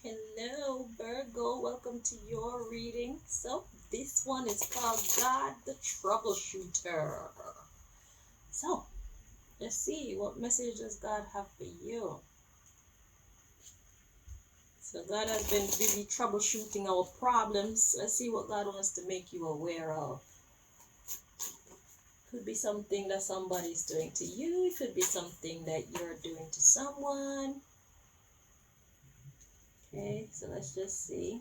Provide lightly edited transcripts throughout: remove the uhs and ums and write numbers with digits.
Hello, Virgo. Welcome to your reading. So, this one is called God the Troubleshooter. So, let's see what message does God have for you. So, God has been busy troubleshooting our problems. Let's see what God wants to make you aware of. Could be something that somebody's doing to you, it could be something that you're doing to someone. Okay, so let's just see.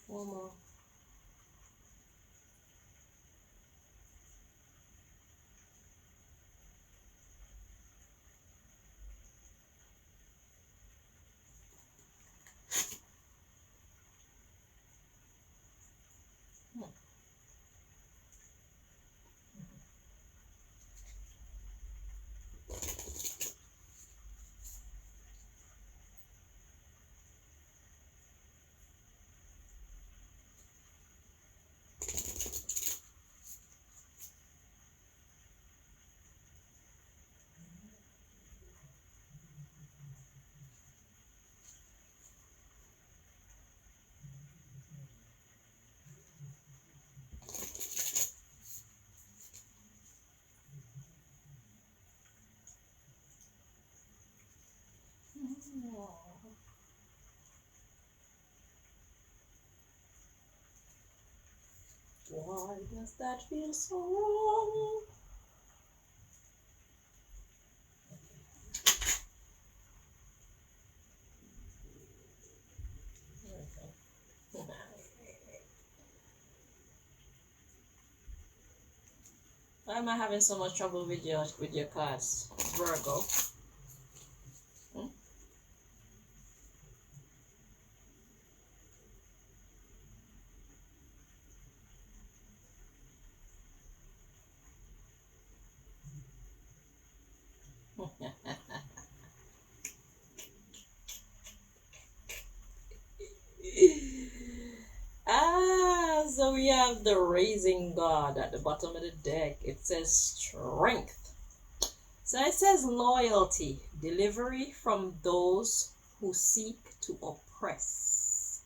One more. Why does that feel so wrong? Okay. Why am I having so much trouble with your cards, Virgo? Hmm? So we have the raising God at the bottom of the deck. It says strength. So it says loyalty, delivery from those who seek to oppress,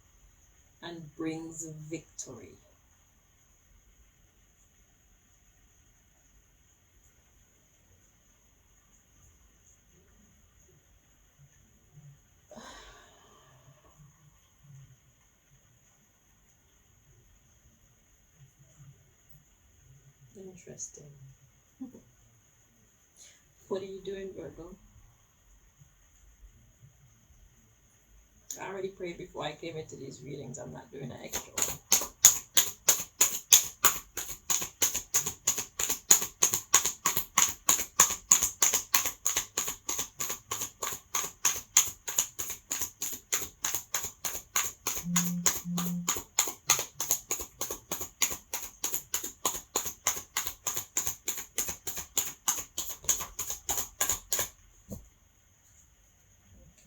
and brings victory. Interesting. What are you doing, Virgo? I already prayed before I came into these readings. I'm not doing an extra one.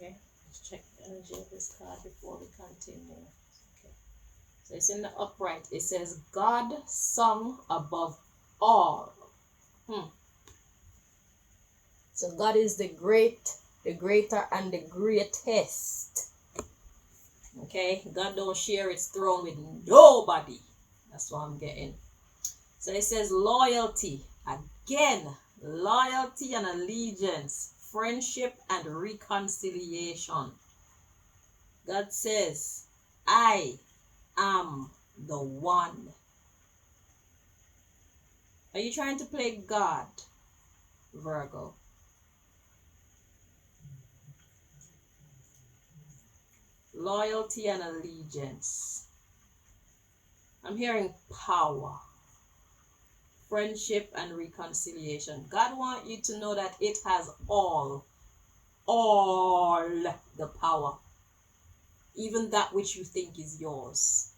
Okay, let's check the energy of this card before we continue. Okay, so it's in the upright. It says God sung above all. Hmm. So God is the great, the greater, and the greatest. Okay, God don't share its throne with nobody. That's what I'm getting. So it says loyalty. Again, loyalty and allegiance, friendship and reconciliation. God says, I am the one. Are you trying to play God, Virgo? Loyalty and allegiance. I'm hearing power, friendship and reconciliation. God wants you to know that it has all the power, even that which you think is yours.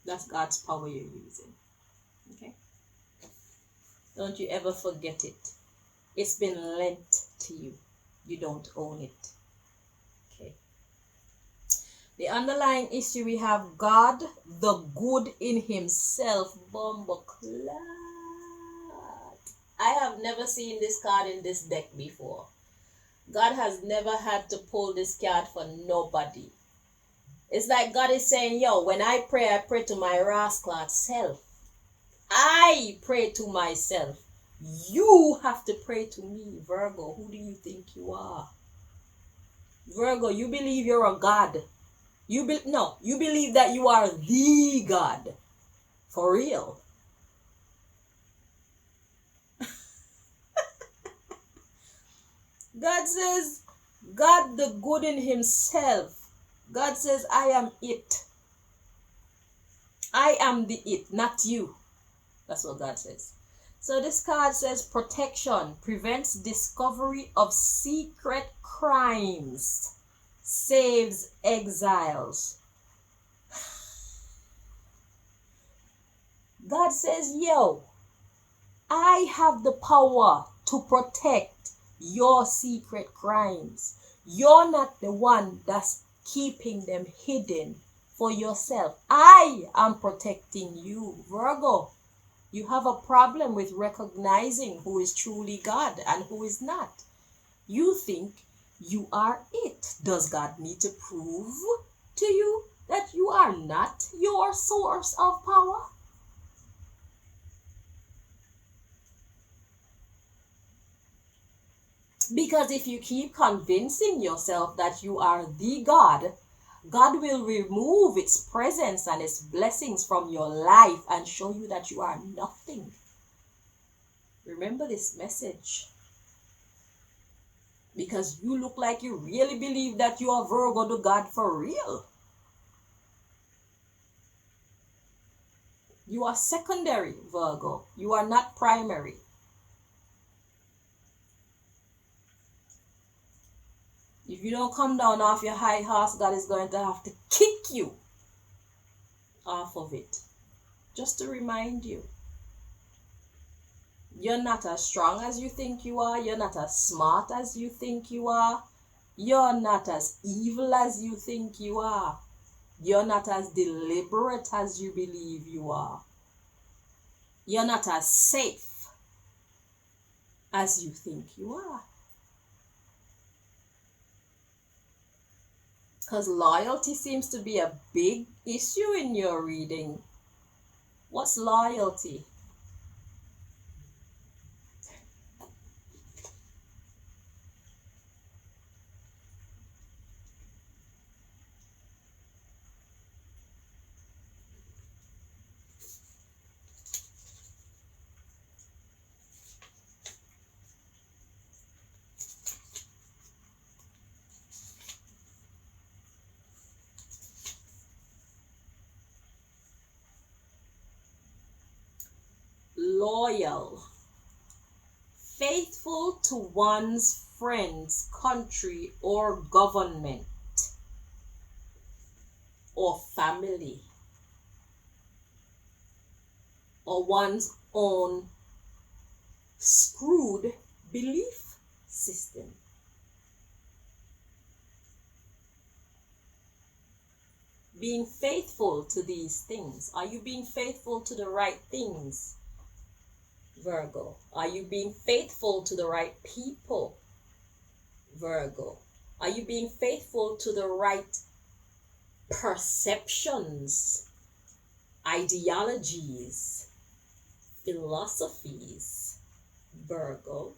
That's God's power you're using. Okay? Don't you ever forget it. It's been lent to you. You don't own it. Okay. The underlying issue, we have God, the good in himself. Bomboclat. I have never seen this card in this deck before. God has never had to pull this card for nobody. It's like God is saying, yo, when I pray to my rascal self. I pray to myself. You have to pray to me, Virgo. Who do you think you are? Virgo, you believe you're a God. You believe that you are the God. For real. God says, God the good in himself. God says, I am it. I am the it, not you. That's what God says. So this card says protection, prevents discovery of secret crimes, saves exiles. God says, yo, I have the power to protect your secret crimes. You're not the one that's keeping them hidden for yourself. I am protecting you, Virgo. You have a problem with recognizing who is truly God and who is not. You think you are it. Does God need to prove to you that you are not your source of power? Because if you keep convincing yourself that you are the God, God will remove its presence and its blessings from your life and show you that you are nothing. Remember this message. Because you look like you really believe that you are Virgo the God for real. You are secondary, Virgo. You are not primary. If you don't come down off your high horse, God is going to have to kick you off of it. Just to remind you. You're not as strong as you think you are. You're not as smart as you think you are. You're not as evil as you think you are. You're not as deliberate as you believe you are. You're not as safe as you think you are. Because loyalty seems to be a big issue in your reading. What's loyalty? Loyal. Faithful to one's friends, country, or government, or family, or one's own screwed belief system. Being faithful to these things. Are you being faithful to the right things, Virgo? Are you being faithful to the right people, Virgo? Are you being faithful to the right perceptions, ideologies, philosophies, Virgo?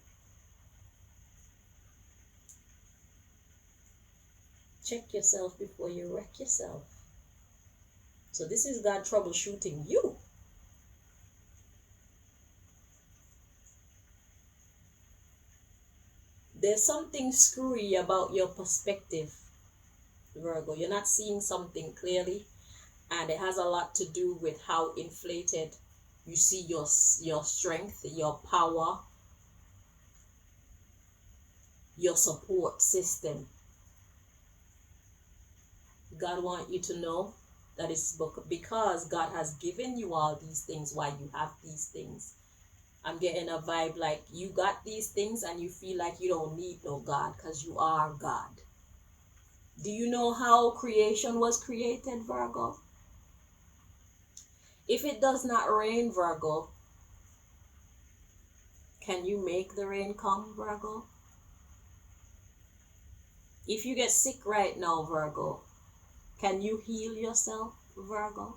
Check yourself before you wreck yourself. So this is God troubleshooting you. There's something screwy about your perspective, Virgo. You're not seeing something clearly, and it has a lot to do with how inflated you see your strength, your power, your support system. God wants you to know that it's because God has given you all these things why you have these things. I'm getting a vibe like you got these things and you feel like you don't need no God because you are God. Do you know how creation was created, Virgo? If it does not rain, Virgo, can you make the rain come, Virgo? If you get sick right now, Virgo, can you heal yourself, Virgo?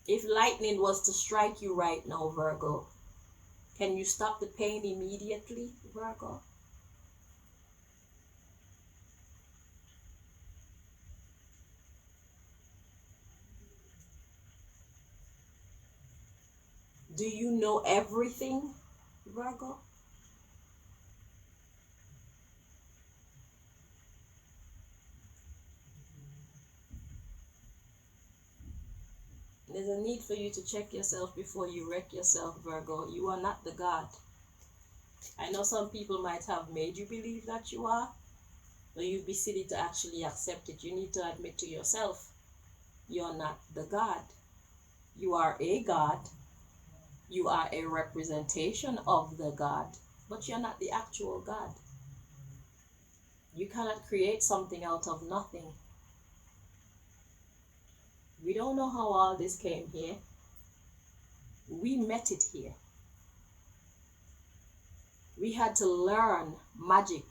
If lightning was to strike you right now, Virgo, can you stop the pain immediately, Virgo? Do you know everything, Virgo? There's a need for you to check yourself before you wreck yourself, Virgo. You are not the God. I know some people might have made you believe that you are, but you'd be silly to actually accept it. You need to admit to yourself, you're not the God. You are a God. You are a representation of the God, but you're not the actual God. You cannot create something out of nothing. We don't know how all this came here. We met it here. We had to learn magic.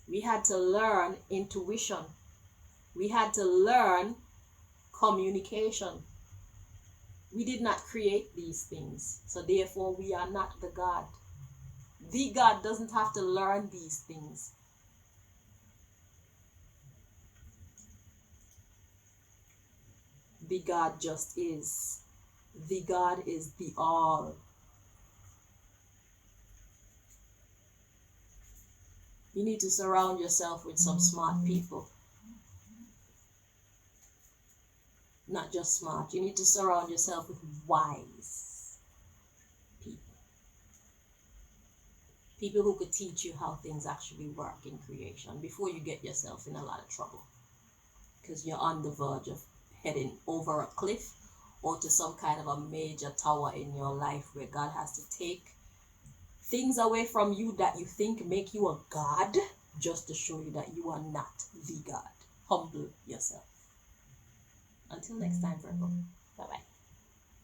We had to learn intuition. We had to learn communication. We did not create these things, so therefore we are not the God. The God doesn't have to learn these things. The God just is. The God is the all. You need to surround yourself with some smart people. Not just smart. You need to surround yourself with wise people. People who could teach you how things actually work in creation before you get yourself in a lot of trouble. Because you're on the verge of heading over a cliff or to some kind of a major tower in your life where God has to take things away from you that you think make you a God just to show you that you are not the God. Humble yourself. Until next time, Virgo. Bye-bye.